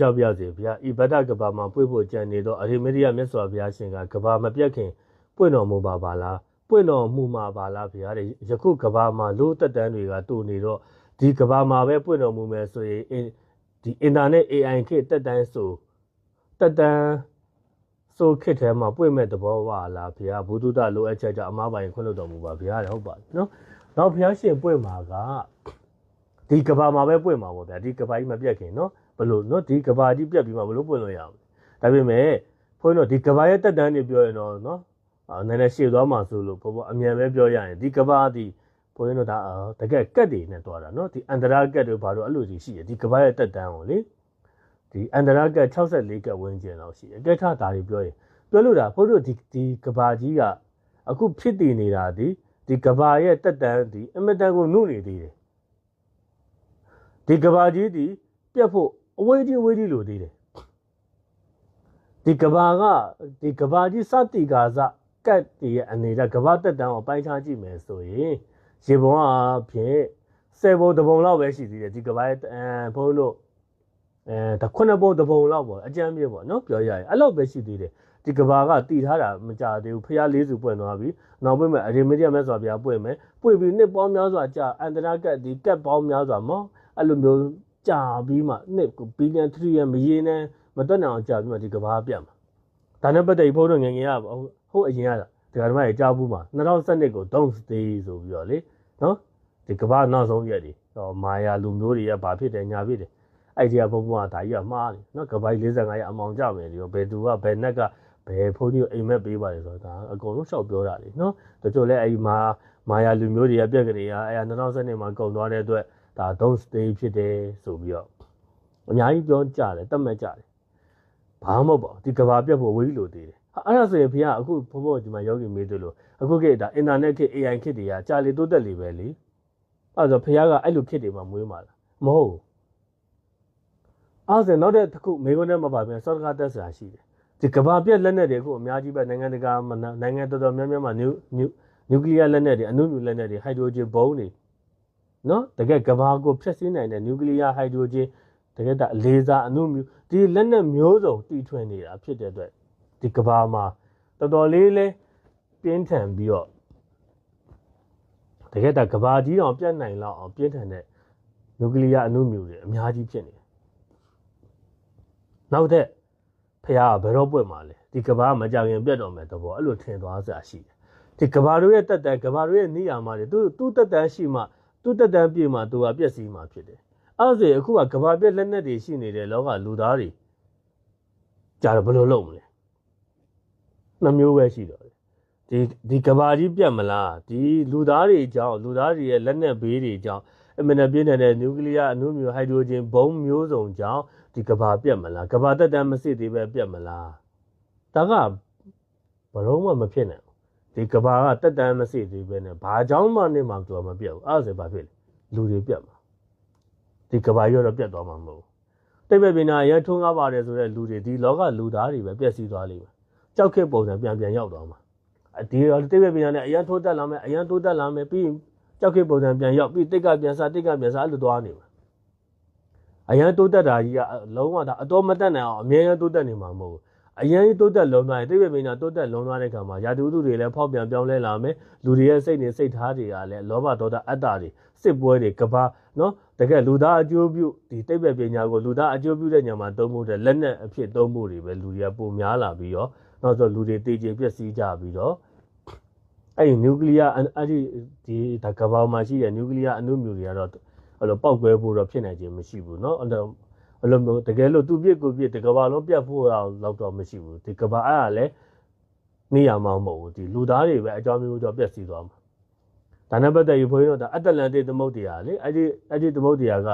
ကြောက်ပြစေဗျာဤဗဒ္ဒကဘာမှာပွေ့ဖို့ကြံနေတော့အရိမရိယမြတ်စွာဘုရားရှင်ကကဘာမပြတ်ခင်ပွင့်တော်မူပါလားပွင့်တော်မူမှာပါလားဗျာတဲ့ယခုကဘာမှာလို့တက်တန်းတွေကတူနေတော့ဒီကဘာမှာပဲပွင့်တော်မူမယ်ဆိုရင်ဒီအင်တာနက် AI ခေတ်တက်တန်းဆိုတက်တန်းဆိုခေတ်ထဲမှာပွင့်မဲ့သဘောပါလားဗျာဘုဒ္ဓလိုအပ်ချက်ကြောင့်အမားပိုင်ခွင့်လွှတ်တော်မူပါဗျာတဲ့ဟုတ်ပါနော်နောက်ဘုရားရှင်ပွင့်မှာကဒီကဘာမှာပဲပွင့်မှာပေါ့ဗျာဒီကဘာကြီးမပြတ်ခင်နော်ဘလို့နော်ဒီကဘာကြီးပြတ်ပြီးမှဘလို့ပွင့်လို့ရအောင်ဒါပေမဲ့ဘုန်းကြီးတို့ဒီကဘာရဲ့တက်တန်းတွေပြောရင်တော့နော်နည်းနည်းရှေ့သွားမှဆိုလို့ဘောအမြန်ပဲပြောရရင်ဒီကဘာဒီဘုန်းကြီးတို့ဒါတကယ်ကက်တွေနဲ့တွားတာနော်ဒီအန္တရာကက်တွေဘာလို့အဲ့လိုကြီးရှိရဒီကဘာရဲ့တက်တန်းကိုလေဒီအန္တရာကက်64ကက်ဝန်းကျင်လောက်ရှိတယ်အကဲထားဒါတွေပြောရင်ပြောလို့ဒါဘုန်းကြီးတို့ဒီကဘာကြီးကအခုဖြစ်တည်နေတာဒီကဘာရဲ့တက်တန်းဒီအမတန်ကိုနုနေသေးတယ်ဒီကဘာကြီးဒီပြတ်ဖို့အဝေးကြီးလို့သေးတယ်ဒီကဘာကြီးစတိကာစကတ်တည်းရဲ့အနေနဲ့ကဘာတက်တန်းကိုပိုင်းခြားကြည့်မယ်ဆိုရင်ရေပုံအဖြစ်10ပုံတပုံလောက်ပဲရှိသေးတယ်ဒီကဘာရဲ့ဘုန်းတို့ဒါ9ပုံတပုံလောက်ပေါ့အကြမ်းပြေပေါ့နော်ပြောရရင်အဲ့လောက်ပဲရှိသေးတယ်ဒီကဘာကတည်ထားတာမကြသေးဘူးဖျားလေးစုပွင့်သွားပြီနောက်ပွင့်မယ်အရေမတိယမြတ်စွာဘုရားပွင့်မယ်ပွင့်ပြီးနှစ်ပေါင်းများစွာကြာအန္တရာကတ်ဒီကတ်ပေါင်းများစွာမောအဲ့လိုမျိုးကြာပြီးမှနှစ်ဘီလီယံ3ရမရေနဲ့မတွက်နိုင်အောင်ကြာပြီးမှဒီကဘာပြတ်မှာဒါနဲ့ပတ်သက်ပြီးဘုန်းတော်ငယ်ငယ်ရဟုတ်အရင်ရတာဒီကဓမ္မတွေကြားဘူးမှာ2012ကို don't stay ဆိုပြီးတော့လေနော်ဒီကဘာနောက်ဆုံးရက်တွေမာယာလူမျိုးတွေကဘာဖြစ်တယ်ညာဖြစ်တယ်အဲ့ဒီကဘုံဘုံကဒါကြီးကမှားတယ်နော်ကဘာ45ရက်အမောင်ကြမယ်ဒီဘယ်သူကဘယ်နက်ကဘယ်ဘုန်းကြီးကိုအိမ်မက်ပေးပါတယ်ဆိုတော့ဒါအကုန်လုံးရှောက်ပြောတာလေနော်တချို့လဲအဲ့ဒီမာယာလူမျိုးတွေကပြက်ကြရအဲ့2012မှာကုန်သွားတဲ့အတွက်ဒါ don't stay ဖြစ်တယ်ဆိုပြီးတော့အများကြီးပြောကြတယ်တတ်မှတ်ကြတယ်ဘာမှမဟုတ်ပါဘူးဒီကဘာပြတ်ဖို့ဝေးလို့သေးတယ်အဲ့ဒါဆိုရင်ဖေကအခုဘိုးဒီမှာယောဂီမေးတယ်လို့အခုခေတ်ဒါအင်တာနက်ခေတ် AI ခေတ်တွေကကြာလေတိုးတက်လေပဲလေအဲ့ဆိုဖေကအဲ့လိုခေတ်တွေမှာမွေးမှာလားမဟုတ်အဲ့ဆိုနောက်တဲ့တစ်ခုမေခွန်းနဲ့မပါပြန်စောတကားတက်စရာရှိတယ်ဒီကဘာပြတ်လက်နက်တွေအခုအများကြီးပဲနိုင်ငံတကာနိုင်ငံတော်တော်များများမှာနျူကလ িয়ার လက်နက်တွေအနုမြူလက်နက်တွေဟိုက်ဒရိုဂျင်ဘုံတွေနော်တကယ်ကဘာကိုဖျက်ဆီးနိုင်တဲ့နျူကလ িয়ার ဟိုက်ဒရိုဂျင်တကယ်ဒါလေဆာအနုမြူဒီလက်နက်မျိုးစုံတီထွင်နေတာဖြစ်တဲ့အတွက်ဒီကဘာမှာတော်တော်လေးလဲပြင်းထန်ပြီးတော့တကယ်ဒါကဘာကြီးအောင်ပြတ်နိုင်လောက်အောင်ပြင်းထန်တဲ့နျူကလ িয়ার အနုမြူတွေအများကြီးဖြစ်နေတယ်နောက်တဲ့ဖះကဘယ်တော့ပွင့်မှာလဲဒီကဘာမကြခင်ပြတ်တော်မယ်တဘောအဲ့လိုထင်သွားစရာရှိတယ်ဒီကဘာတို့ရဲ့တက်တန်ကဘာတို့ရဲ့နေရာမှာသူ့တက်တန်ရှိမှသူ့တက်တန်ပြည့်မှသူကပြည့်စည်မှဖြစ်တယ်အဲ့ဒါဆိုအခုကကဘာပြက်လက်နက်တွေရှိနေတဲ့လောကလူသားတွေကြာတော့ဘယ်လိုလုပ်မလဲနှမျိုးပဲရှိတော့ဒီကဘာကြီးပြတ်မလားဒီလူသားတွေကြောင့်လူသားတွေရဲ့လက်နက်ဘေးတွေကြောင့်အမှန်တပြင်းတဲ့နျူကလ িয়ার အနုမြူဟိုက်ဒရိုဂျင်ဘုံမျိုးစုံကြောင့်ဒီကဘာပြတ်မလားကဘာတက်တန်မစစ်သေးပဲပြတ်မလားဒါကဘလုံးမှမဖြစ်နိုင်ဘူးဒီကဘာကတက်တန်မစစ်သေးပဲနဲ့ဘာကြောင့်မှနေမှသူကမပြတ်ဘူးအဲ့ဒါဆိုဘာဖြစ်လဲလူတွေပြတ်မှာဒီကဘာရောတော့ပြတ်သွားမှာမဟုတ်ဘူးတိတ်ပဲပင်နာရထုံးကားပါတယ်ဆိုတဲ့လူတွေဒီလောကလူသားတွေပဲပြည့်စည်သွားလိမ့်မယ်ကြောက်ခက်ပုံစံပြန်ရောက်သွားမှာဒီတိတ်ပဲပင်နာနဲ့အရန်ထိုးတက်လာမယ်အရန်တိုးတက်လာမယ်ပြီးကြောက်ခက်ပုံစံပြန်ရောက်ပြီးတိတ်ကပြန်စားအဲ့လိုသွားနေမှာအရန်တိုးတက်တာကြီးကလုံးဝဒါအတော်မတက်နိုင်အောင်အမြဲတမ်းတိုးတက်နေမှာမဟုတ်ဘူးအရန်တိုးတက်လုံးသွားရင်တိတ်ပဲပင်နာတိုးတက်လုံးသွားတဲ့ခါမှာရာတူဥတုတွေလည်းဖောက်ပြန်ပြောင်းလဲလာမယ်လူတွေရဲ့စိတ်ထားတွေကလည်းလောဘဒေါသအတ္တတွေစစ်ပွဲတွေကဘာနော်တကယ်လူသားအကျိုးပြုဒီတိတ်ပဲပညာကိုလူသားအကျိုးပြုတဲ့ညမှာသုံးဖို့တဲ့လက်နက်အဖြစ်သုံးဖို့တွေပဲလူတွေကပုံများလာပြီးတော့နောက်ဆိုလူတွေတေချေပြည့်စည်ကြပြီးတော့အဲ့ဒီနျူကလ িয়ার အဲ့ဒီဒါကဘာမှာရှိတဲ့နျူကလ িয়ার အနုမြူတွေကတော့အဲ့လိုပောက်ကွဲဖို့တော့ဖြစ်နိုင်ခြင်းမရှိဘူးเนาะအဲ့လိုမျိုးတကယ်လို့သူပြစ်ကိုပြစ်ဒီကဘာလုံးပြတ်ဖို့တော့တော့မရှိဘူးဒီကဘာအဲ့ဒါလည်းနေရမှာမဟုတ်ဘူးဒီလူသားတွေပဲအကြောင်းမျိုးတော့ပြည့်စည်သွားမှာဒါနဲ့ပတ်သက်ပြီးဘုန်းကြီးတို့ဒါအတ္တလန်တိသမုဒ္ဒရာလေအဲ့ဒီသမုဒ္ဒရာက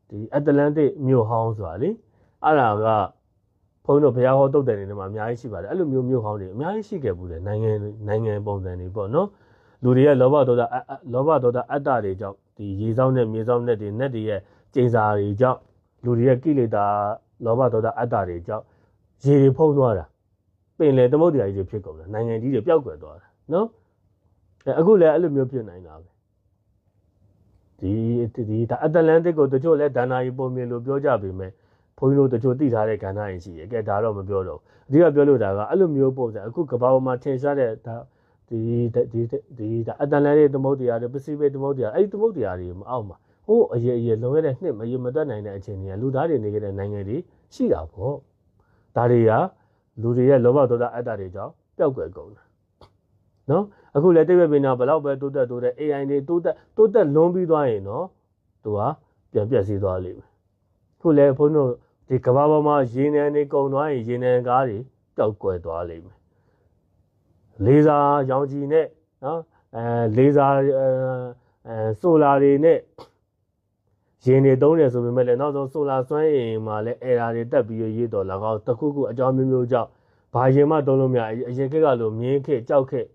ဒီအတ္တလန်တိမြို့ဟောင်းဆိုတာလေအဲ့ဒါကဘုန်းကြီးတို့ဘုရားဟောတုတ်တယ်နေမှာအများကြီးရှိပါတယ်အဲ့လိုမြို့ဟောင်းတွေအများကြီးရှိခဲ့ဘူးတယ်နိုင်ငံပုံစံတွေပေါ့နော်လူတွေရဲ့လောဘဒေါသအတ္တတွေကြောင့်ဒီရေဆောင်နဲ့မြေဆောင်နဲ့တွေနက်တွေရဲ့ကျိန်စာတွေကြောင့်လူတွေရဲ့ကိလေသာလောဘဒေါသအတ္တတွေကြောင့်ရေတွေဖုံးသွားတာပင်လေသမုဒ္ဒရာကြီးဖြစ်ကုန်တယ်နိုင်ငံကြီးတွေပျောက်ကွယ်သွားတာနော်အခုလည်းအဲ့လိုမျိုးဖြစ်နိုင်တာပဲဒီဒါအတ္တလန်တစ်ကိုတချို့လဲဒါနာယီပုံမြင်လို့ပြောကြပေမဲ့ ဘုန်းကြီးတို့တချို့သိထားတဲ့ကဏ္ဍရင်ရှိတယ်ကဲဒါတော့မပြောတော့အဓိကပြောလို့ဒါကအဲ့လိုမျိုးပုံစံအခုကဘာပေါ်မှာထင်ရှားတဲ့ဒါဒီအတန်လန်ရဲ့သမုဒ္ဒရာတွေပစိဖိတ်သမုဒ္ဒရာအဲ့ဒီသမုဒ္ဒရာတွေမအောက်မှာဟိုးအရေလုံးရတဲ့နှစ်မရေမတွက်နိုင်တဲ့အချိန်တွေကလူသားတွေနေခဲ့တဲ့နိုင်ငံတွေရှိတာပေါ့ဒါတွေကလူတွေရဲ့လောဘဒေါသအတ္တတွေကြောင့်ပျောက်ကွယ်ကုန်တာနော်အခုလည်းတိဗ္ဗေပင်နာဘလောက်ပဲတိုးတက် AI တွေတိုးတက်လွန်ပြီးသွားရင်နော်သူကပြန်ပြည့်စည်သွားလိမ့်မယ်ခုလည်းဘုန်းတို့ဒီကဘာပေါ်မှာရေနံတွေကုန်သွားရင်ရေနံကားတွေပျောက်ကွယ်သွားလိမ့်မယ်လေဆာရောင်ခြည်နဲ့နော်လေဆာဆိုလာတွေနဲ့ရင်တွေသုံးတယ်ဆိုပေမဲ့လည်းနောက်ဆုံးဆိုလာစွမ်းအင်မှာလည်းအဲရာတွေတက်ပြီးရေးတော်လာကောတခုခုအကြောင်းမျိုးမျိုးကြောင့်ဘာရင်မှသုံးလို့မရအရင်ခေတ်ကလိုမြင်းခေတ်ကြောက်ခေတ်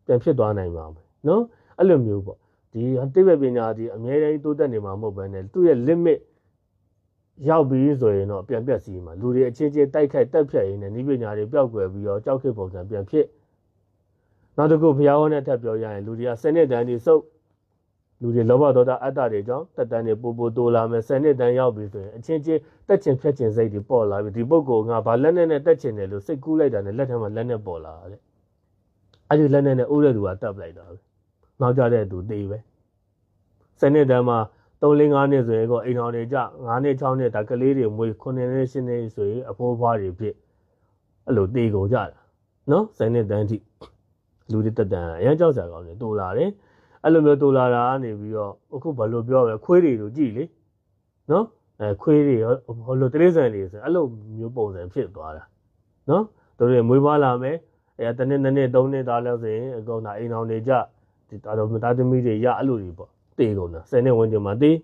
ပြန်ဖြစ်သွားနိုင်ပါမယ်နော်အဲ့လိုမျိုးပေါ့ဒီတိဗ္ဗေပညာဒီအများကြီးတိုးတက်နေမှာမဟုတ်ဘဲနဲ့သူ့ရဲ့ limit ရောက်ပြီးဆိုရင်တော့ပြန်ပြတ်စီမှာလူတွေအချင်းချင်းတိုက်ခိုက်တက်ဖြတ်ရင်းနဲ့ဤပညာတွေပျောက်ကွယ်ပြီးတော့ကြောက်ခေတ်ပုံစံပြန်ဖြစ်နောက်တစ်ခုဘုရားဟောတဲ့ထပ်ပြောရရင်လူတွေကစနစ်တန်းတွေစုပ်လူတွေလောဘဒေါသအတ္တတွေကြောင့်တက်တန်းတွေပိုတိုးလာမယ်စနစ်တန်းရောက်ပြီးဆိုရင်အချင်းချင်းတက်ချင်ဖြတ်ချင်စိတ်တွေပေါ်လာပြီဒီပုဂ္ဂိုလ်ကဘာလက်နဲ့တက်ချင်တယ်လို့စိတ်ကူးလိုက်တာနဲ့လက်ထက်မှာလက်နဲ့ပေါ်လာတယ်အဲ့ဒီလက်နဲ့ဥတဲ့သူကတက်ပလိုက်တာပဲနောက်ကြတဲ့သူတေးပဲစနစ်တန်းမှာ3-5နှစ်ဆိုရင်ကိုအိမ်တော်တွေကြ9နှစ်6နှစ်ဒါကလေးတွေမွေး9နှစ်10နှစ်ဆိုရင်အဖိုးဖွားတွေဖြစ်အဲ့လိုတေးကုန်ကြတာနော်စနစ်တန်းထိလူတွေတက်တန်းအရန်ကြောက်စရာကောင်းတယ်တိုးလာတယ်အဲ့လိုမျိုးတိုးလာတာကနေပြီးတော့အခုဘာလို့ပြောလဲခွေးတွေတို့ကြည့်လေနော်ခွေးတွေဟိုလိုတရိစံတွေဆိုအဲ့လိုမျိုးပုံစံဖြစ်သွားတာနော်တို့တွေမွေးဖွားလာမယ်တနည်း3နှစ်သားแล้วဆိုရင်အကောင်သာအိမ်တော်တွေကြဒီတော်သားသမီးတွေရအဲ့လိုတွေပေါ့တေးကုန်တာ10နှစ်ဝန်းကျင်မှာတေး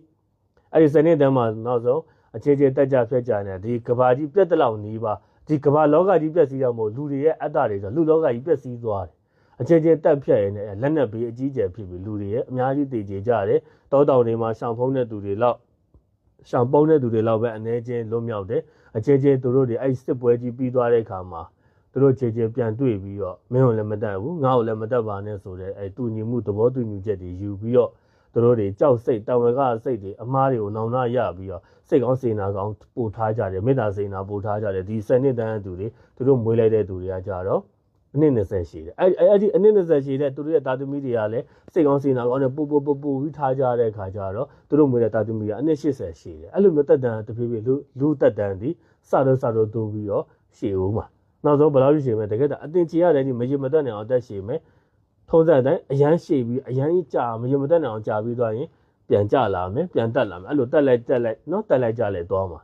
အဲ့ဒီ10နှစ်တန်းမှာနောက်ဆုံးအခြေချေတက်ကြဖြတ်ကြနေဒီကဘာကြီးပြက်တလောက်နီးပါဒီကဘာလောကကြီးပြက်စီးတော့မို့လူတွေရဲ့အတ္တတွေဆိုလူလောကကြီးပြက်စီးသွားတယ်အခြေချေတက်ဖြတ်ရင်းနဲ့လက်နက်ပြီးအကြီးကျယ်ဖြစ်ပြီးလူတွေရဲ့အများကြီးတည်ကြကြတယ်တောတောင်တွေမှာရှောင်ဖုံးတဲ့သူတွေလောက်ရှောင်ပုံးတဲ့သူတွေလောက်ပဲအနေချင်းလွတ်မြောက်တယ်အခြေချေသူတို့တွေအဲ့စစ်ပွဲကြီးပြီးသွားတဲ့အခါမှာသူတို့ခြေပြန်တွေ့ပြီးတော့မင်းကိုလည်းမတတ်ဘူးငါ့ကိုလည်းမတတ်ပါနဲ့ဆိုတဲ့အဲ့တူညီမှုသဘောတူညီချက်တွေယူပြီးတော့သူတို့တွေကြောက်စိတ်တံဝေကစိတ်တွေအမားတွေကိုနောင်နာရပြီးတော့စိတ်ကောင်းစေနာကောင်းပို့ထားကြတယ်မေတ္တာစေနာပို့ထားကြတယ်ဒီ10နှစ်တန်းသူတွေသူတို့မွေးလိုက်တဲ့သူတွေကကြတော့အနည်း20ရှိတယ်အဲ့ဒီအနည်း20ရှိတဲ့သူတို့ရဲ့တာသမီတွေကလည်းစိတ်ကောင်းစေနာကောင်းနဲ့ပို့ပြီးထားကြတဲ့အခါကျတော့သူတို့မွေးတဲ့တာသမီကအနည်း80ရှိတယ်အဲ့လိုမျိုးတက်တန်းတဖြည်းဖြည်းလူတက်တန်းဒီစတော့တိုးပြီးတော့ရှည်ဦးမှာနောက်ဆုံးဘယ်လောက်ရှည်မလဲတကယ်တော့အတင်ချီရတယ်ဒီမရေမတက်နိုင်အောင်တက်ရှည်မယ်ထုံးစံတိုင်းအရန်ရှည်ပြီးအရန်ကြီးကြာမရေမတက်နိုင်အောင်ကြာပြီးသွားရင်ပြန်ကြလာမယ်ပြန်တက်လာမယ်အဲ့လိုတက်လိုက်နော်တက်လိုက်ကြလဲသွားမှာ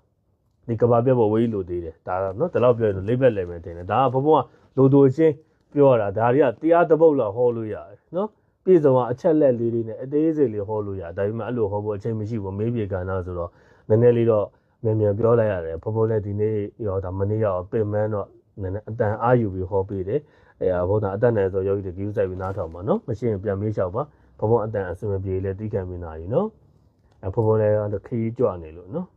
ဒီကဘာပြတ်ဖို့ဝေးလို့သေးတယ်ဒါနော်ဒီလောက်ပြောရင်လေးဘက်လည်းမယ်တင်တယ်ဒါကဘုံဘုံကလိုတိုချင်းပြောရတာဒါတွေကတရားတပုတ်လောက်ဟောလို့ရတယ်နော်ပြည်စုံကအချက်လက်လေးတွေနဲ့အသေးစိတ်လေးဟောလို့ရဒါပေမဲ့အဲ့လိုဟောဖို့အချိန်မရှိဘူးမေးပြေကဏ္ဍဆိုတော့နည်းနည်းလေးတော့မြန်ပြောလိုက်ရတယ်ဘုံဘုံလည်းဒီနေ့ရောဒါမနေ့ရောပင်မန်းတော့နည်းနည်းအတန်အားယူပြီးဟောပေးတယ်ဘုံသာအတန်နဲ့ဆိုယောဂီတွေကြည့်ဆိုင်ပြီးနားထောင်ပါနော်မရှိရင်ပြန်မေးလျှောက်ပါဘုံဘုံအတန်အစင်မပြေလဲတီးခံမိနာကြီးနော်ဘုံဘုံလည်းခရီးကြွနေလို့နော်